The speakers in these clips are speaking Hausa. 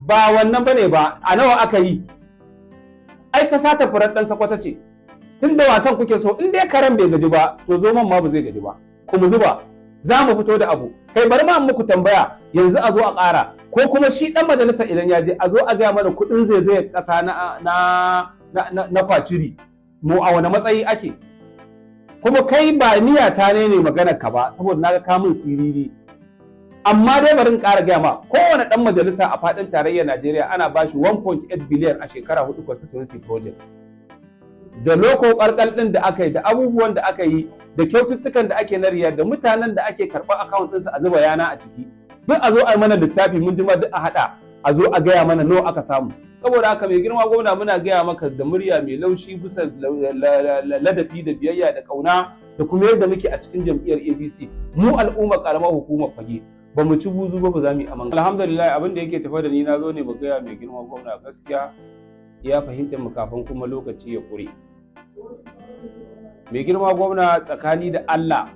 ba wannan bane ba, a nawa aka yi? Ai ta sata furar ɗan sakwata ce. Tun da wasan kuke so, in dai karen bai gaji ba, to zoman ma ba zai gaji ba. Kuma zuba, za mu fito da abu. Kai bari ma muku tambaya, yanzu a zo a ƙara. Ko kuma shi ɗan majalisa idan ya je, a zo a gaya mana kuɗin zaizayar ƙasa na kwaciri. Mu a wani matsayi ake? Kuma kai ba niyata ne maganar ka ba, saboda na ga kamun siriri. Amma dai bari in ƙara gaya ma, kowane ɗan majalisa a faɗin tarayyar Najeriya ana ba shi 1.8 biliyan a shekara 4 constituency project. Da loko ƙarƙar ɗin da aka yi, da abubuwan da aka yi, da kyaututtukan da ake nariya, da mutanen da ake karɓar akawun ɗinsu a zuba yana a ciki. Duk a zo a yi mana lissafi mun jima duk a haɗa, a zo a gaya mana nawa aka samu. Saboda haka mai girma gwamna muna gaya maka da murya mai laushi bisa ladabi da biyayya da ƙauna da kuma yadda muke a cikin jam'iyyar APC. Mu al'ummar ƙaramar hukumar Fagge. Ba mu ci buzu ba za mu yi aman. Alhamdulillah abin da yake tafa da ni na zo ne mu gaya mai girma gwamna gaskiya ya fahimta mu kafin kuma lokaci ya kure. Mai girma gwamna tsakani da Allah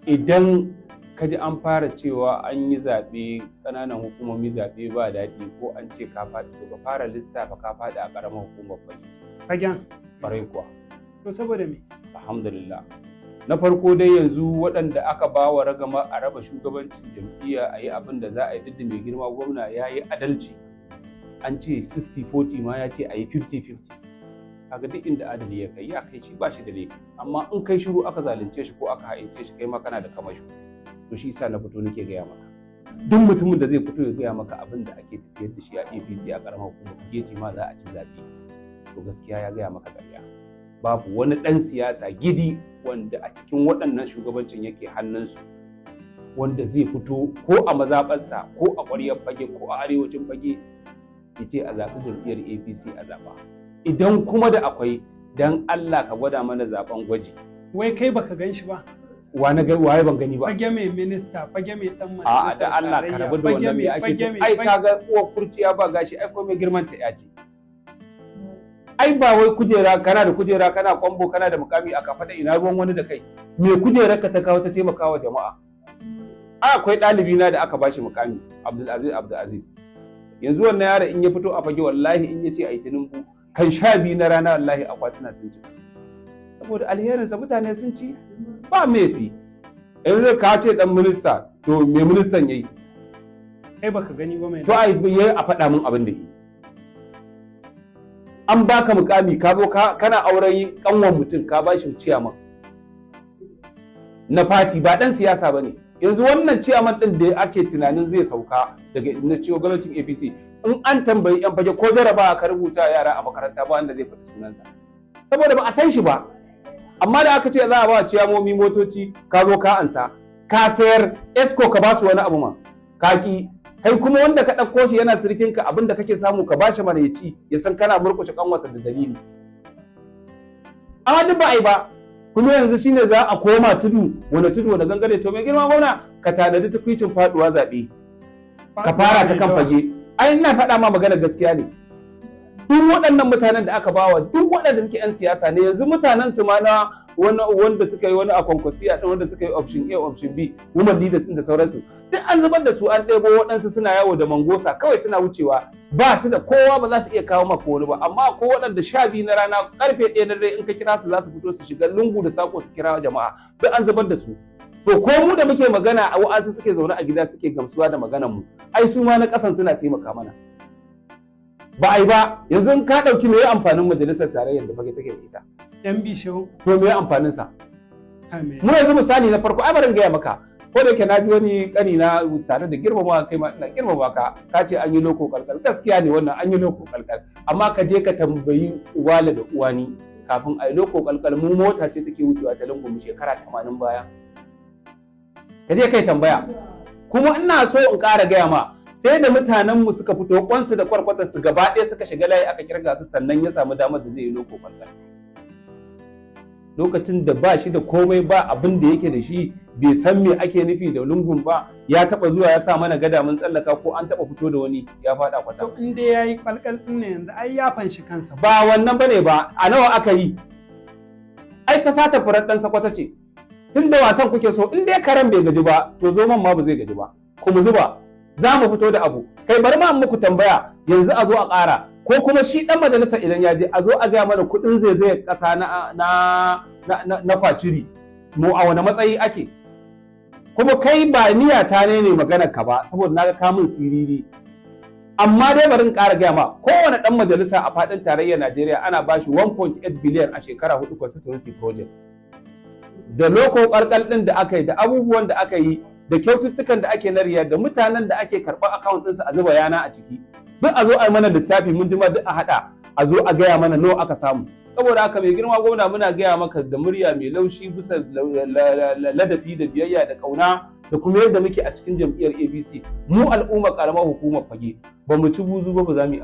idan ka ji an fara cewa an yi zaɓe ƙananan hukumomi zaɓe ba daɗi ko an ce ka faɗi to ka fara lissafa ka faɗi a ƙaramar hukumar Fagge. Fagen? Ƙwarai kuwa. To saboda me? Alhamdulillah. Na farko dai yanzu waɗanda aka ba wa ragama a raba shugabancin jam'iyya a yi abin da za a yi duk da mai girma gwamna ya yi adalci an ce 60-40 ma ya ce a yi 50-50 kaga duk inda adali ya kai shi ba shi da laifi amma in kai shiru aka zalunce shi ko aka haince shi kai ma kana da kamashi to shi yasa na fito nake gaya maka duk mutumin da zai fito ya gaya maka abin da ake tafiyar da shi a APC a ƙaramar hukumar Fagge ma za a ci zaɓe to gaskiya ya gaya maka ƙarya babu wani ɗan siyasa gidi wanda a cikin waɗannan shugabancin yake hannunsu wanda zai fito ko a mazaɓarsa ko a ƙwaryar Fagge ko a arewacin Fagge ya ce a zaɓi jam'iyyar APC a zaɓa idan kuma da akwai dan Allah ka gwada mana zaɓen gwaji. Wai kai baka gan shi ba? Waye ban gani ba? Fage mai minista, fage mai ɗan majalisa. A'a da Allah ka rabu da wannan me ake ai kaga uwar kurciya ba gashi ai ko mai girman ta ya ce. Ai ba wai kujera kana da kujera kana kwambo kana da mukami a kafa da ina ruwan wani da kai me kujerar ka ta kawo ta taimaka wa jama'a akwai ɗalibi na da aka bashi mukami Abdulaziz yanzu wannan yaro in ya fito a Fagge wallahi in yace ai Tinubu kan 12 na rana wallahi akwatuna sun ci saboda alherin sa mutane sun ci ba mefi yanzu ka ce dan minista to me ministan yayi kai baka gani ba mai to ai yayi a faɗa min abin da yi an baka mukami ka zo kana auren kanwan mutum ka bashi ciyaman na fati ba dan siyasa bane yanzu wannan ciyaman din da ake tunanin zai sauka daga na ciwo gwamnatin APC in an tambayi yan Fagge ko jaraba ka rubuta yara a makaranta ba wanda zai faɗi sunansa saboda ba a san shi ba amma da aka ce za a ba ciyamomi motoci ka zo ka ansa ka sayar esco ka basu wani abu ma ka ki kai kuma wanda ka ɗauko shi yana sirkinka abin da kake samu ka bashi mana ya ci ya san kana murƙushe kanwarsa da dalili amma duk ba ai ba kuma yanzu shine za a koma tudu wani gangare to mai girma gwamna ka tanadi tukwicin faduwa zaɓe ka fara ta kan Fagge ai ina faɗa ma maganar gaskiya ne duk waɗannan mutanen da aka bawa duk waɗanda suke 'yan siyasa ne yanzu mutanen su ma na wanda suka yi wani a kwankwasiya ɗin wanda suka yi option A option B women leaders da sauransu duk an zubar da su an ɗebo waɗansu suna yawo da mangosa kawai suna wucewa ba su da kowa ba za su iya kawo maka wani ba amma ko waɗanda 12 na rana karfe 1 na dare in ka kira su za su fito su shiga lungu da sako su kira jama'a duk an zubar da su to ko mu da muke magana a wa'ansu suke zaune a gida suke gamsuwa da maganar mu ai su ma na ƙasan suna taimaka mana ba ai ba yanzu ka ɗauki me amfanin majalisar tarayyar da Fagge take da ita yan bishiyu to me amfanin sa mu yanzu misali na farko ai barin gaya maka ko da yake na ji wani kani na tare da girmama kai ma ina girmama ka ce an yi loko kalkal gaskiya ne wannan an yi loko kalkal amma ka je ka tambayi wale da uwani kafin a yi loko kalkal mu mota ce take wucewa ta lungun shekara 80 baya ka je kai tambaya kuma ina so in ƙara gaya ma sai da mutanenmu suka fito kwansu da kwarkwatarsu gaba ɗaya suka shiga layi aka kirga su sannan ya samu damar da zai yi loko kalkal lokacin da ba shi da komai ba abin da yake da shi bai san me ake nufi da lungun ba ya taba zuwa ya sa mana gada mun tsallaka ko an taba fito da wani ya fada kwata to in dai yayi kalkal din ne yanzu ai ya fanshi kansa ba wannan bane ba a nawa aka yi ai ta sata furar dan sakwata ce tun da wasan kuke so in dai karen bai gaji ba to zoman ma ba zai gaji ba kuma zuba za mu fito da abu. Kai bari ma muku tambaya yanzu a zo a ƙara, ko kuma shi ɗan majalisa idan ya je a zo a gaya mana kuɗin zaizayar ƙasa na kwaciri, mu a wani matsayi ake. Kuma kai ba niyata ne maganar ka ba, saboda na ga kamun siriri. Amma dai bari in ƙara gaya ma, kowane ɗan majalisa a faɗin tarayyar Najeriya ana ba shi 1.8 biliyan a shekara 4 constituency project. Da loko ƙalƙal ɗin da aka yi, da abubuwan da aka yi, da kyaututtukan da ake nariya, da mutanen da ake karɓar akawun ɗinsu a zuba yana a ciki. Duk a zo a yi mana lissafi, mun jima duk a haɗa, a zo a gaya mana nawa aka samu. Saboda haka mai girma gwamna muna gaya maka da murya mai laushi bisa ladabi da biyayya da ƙauna da kuma yadda muke a cikin jam'iyyar APC. Mu al'ummar ƙaramar hukumar Fagge ba mu ci buzu ba za mu yi